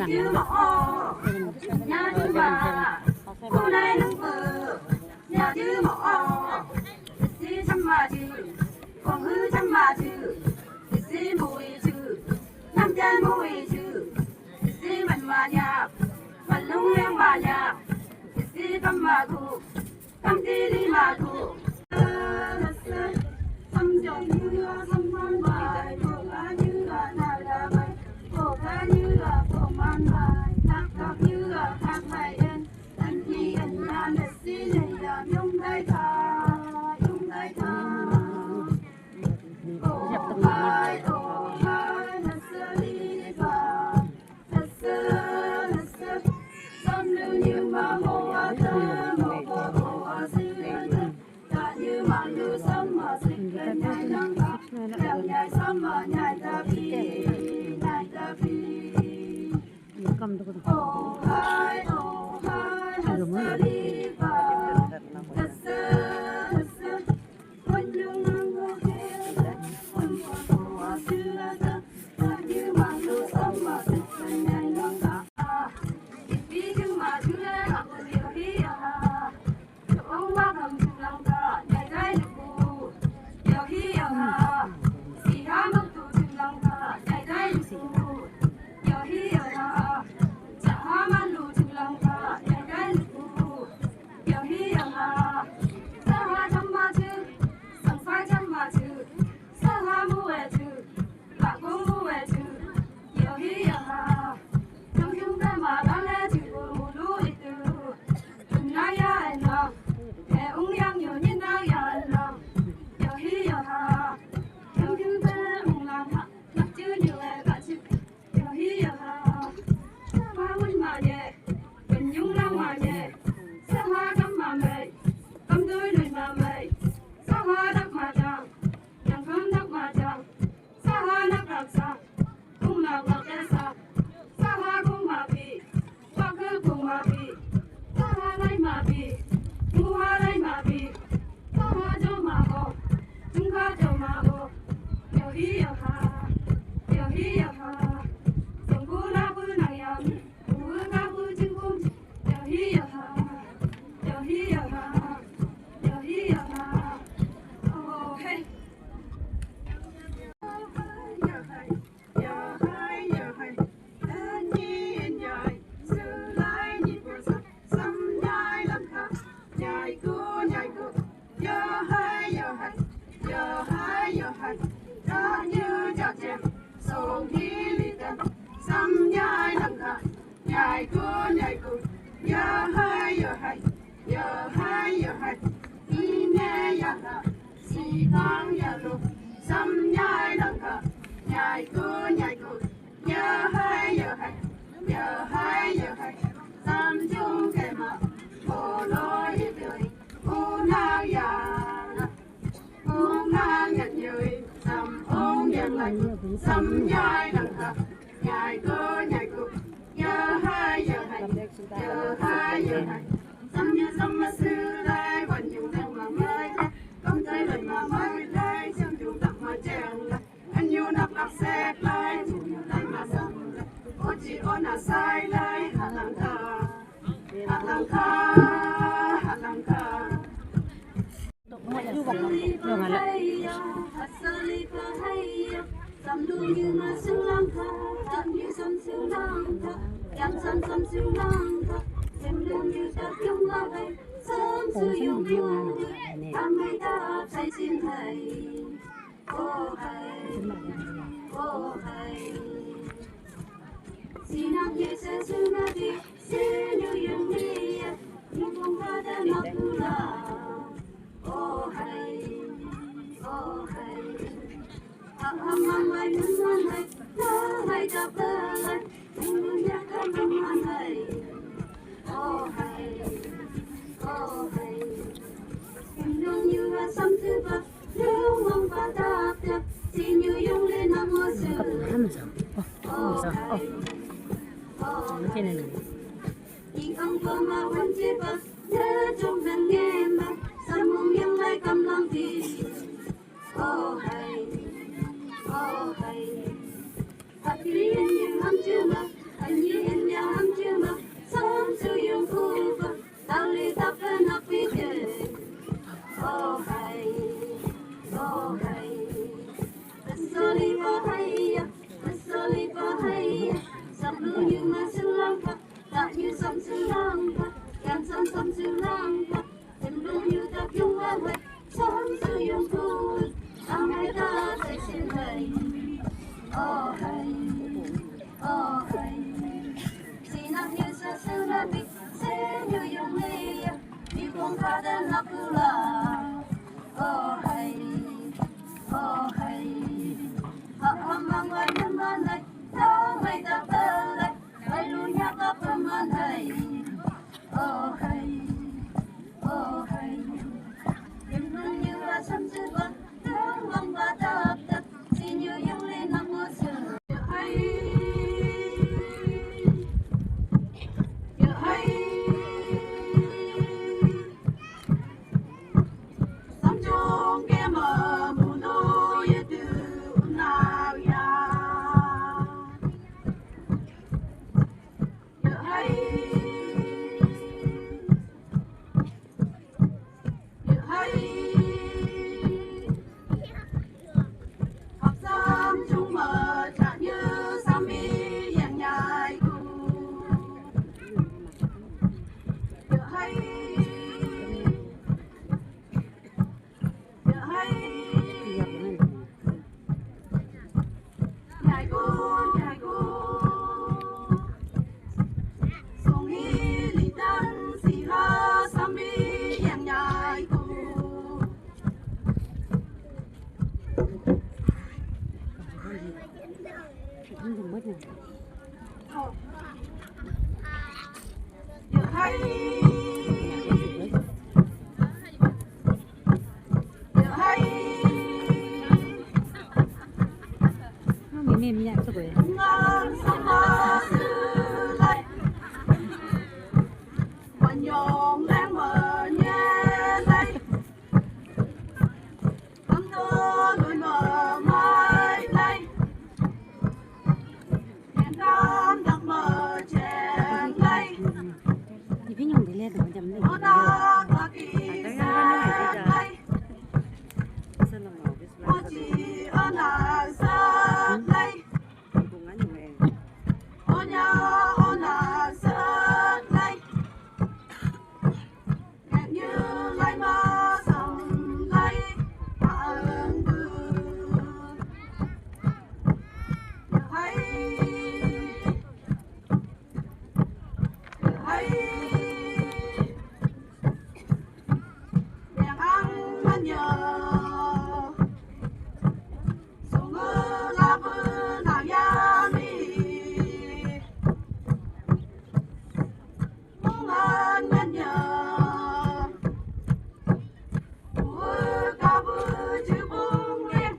chứ mỏ nhà chứ mà cô này nâng bờ nhà chứ mỏ xí chăm mà chứ còn hư chăm mà chứ xí mùi chứ năm chân mùi chứ xí mình mà nhà mình lung leng mà nhà xí tâm mà thu tâm đi mà thu tâm trong như tâm man bài cô cá như là nà là bài cô cá như là cô man bài thác như là thác bài đen anh chị anh là nè xí này là nhung tay tha oh hai nè xưa đi vào nè xưa tâm lưu như mà mồ thơ mồ xưa ta như mà lưu sớm mà xinh lên nhai nắng leo nhai sớm mà nhai ta phi oh hai nè đi vào nè xưa quân nhung nắng ngô kia quân mồ xưa ta như mà lưu sớm mà xinh lên nhai nắng vì chúng mà chúng ta học được điều hi ông ba cầm chung lòng ta nhảy dây được bù điều hi xì ha mất tụ chung lòng ta nhảy dây được bù điều hi chả ha man lù chung lòng ta nhảy dây được bù điều hi sa ha chăm ma chứ sang sai chăm ma chứ sa ha mu e chứ lạc cũng mu e chứ điều hi trong chúng ta mà đã lẽ chứ mù lũ ít từ đừng nói ya anh lòng để ung yang nhiều nhân đạo ya anh lòng điều hi trong chúng ta ung làm nắp chữ nhiều lẽ cả chữ điều hi sa hoa quân mà về bình nhung lang mà về sa hoa cắm mà mày cắm đôi lời mà mày sa hoa đắc mà chàng chẳng không đắc mà chàng sa hoa đắc đặc sa cũng là đen sa sa hoa cũng mà bị quá khứ cũng mà bị sa hoa lại mà bị mu hoa lại mà bị sa hoa cho mà hồ chúng ta cho mà hồ điều hi sống cô la bư nàng yam bư ca bư chinh cung điều hi oh hey nhai cô ya hai đi nghe ya ha si tang ya lu sam nhai đằng cả nhai cô ya hai sam chung cái mà hồ lối đời u na nhặt nhười sam ong yang lại sam nhai đằng cả nhai cô ya hai sam như sam mà xưa đây vẫn dùng theo mà mới không thấy lần mà mới đây xem dùng tập mà chèn lại anh yêu nắp nắp xét lại dùng nhiều tay mà sam lại ô chỉ ô na sai lại hạt lang ca sam lu như mà sương lang ca sam như sam sương lang ca sam sương lang ca xem lưng như ta chung la bay sớm sử dụng muôn tham hay ta say xin thầy ô hay xin nam ye sẽ sư na đi sẽ như yên đi nhưng không ta đã mặc là ô hay ham mai nương hay ta hay ta bay nương nhắc ta nương hay oh hay em nương như là sấm thứ ba nếu mong ba ta đẹp xin như yung lên nam mô sư oh hay nhưng ông có mà vẫn chưa ba nhớ trong lần nghe mà sao mong yang lại cầm lòng thì oh hay thật lý như hâm chưa mà anh như man hay oh hay oh hay em luôn như là sấm sét vang tiếng vang và đập đập xin như những lên năm mưa sương hay hay sắm trong cái mờ mù đôi từ nào ya hay hay học giam chúng mờ chả như sam mi nhàng nhai hay hay nhai cô song hi li dan si ha sam mi nhàng nhai cô không dùng mất này. hay hay Nó mềm nhẹ cho rồi. ngang sông mơ xứ lạnh và nhòm đang mờ nhẹ lạnh cắm thơ đôi mờ mai lạnh đèn cam đặc mờ chèn lạnh Thì cái nhung để lên được chấm này. nó đã cả kỳ xa lạnh có chỉ ở nàng xa lạnh ở nhà ở nàng xa lạnh hẹn như lại mà dòng lạnh ơn hay hay đèn ăn ăn nhờ sông mơ la bơ nàng ya mi mong ăn ăn nhờ bơ ca bơ chữ bông em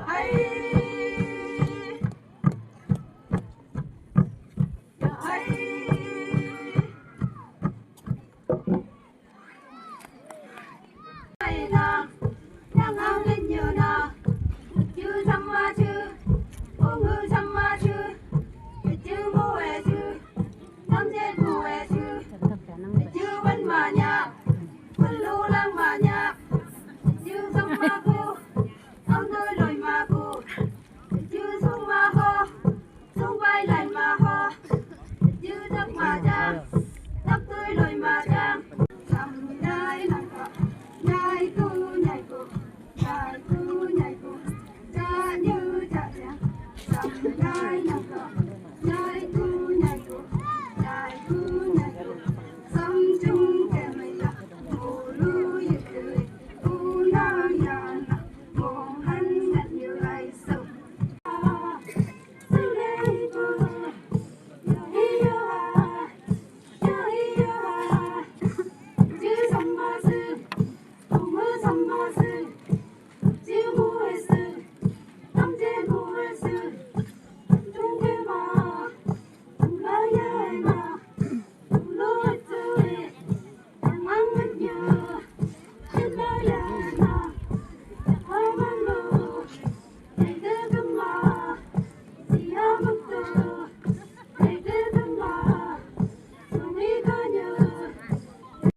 hay hay hay na nhang ang lên nhờ na chữ thăm ma chữ ô ngư thăm ma chữ chữ mô e chữ năm trên mô e chữ Chấm tập khả năng. chữ vẫn mà nhạc vẫn lưu lang mà nhạc chữ thăm ma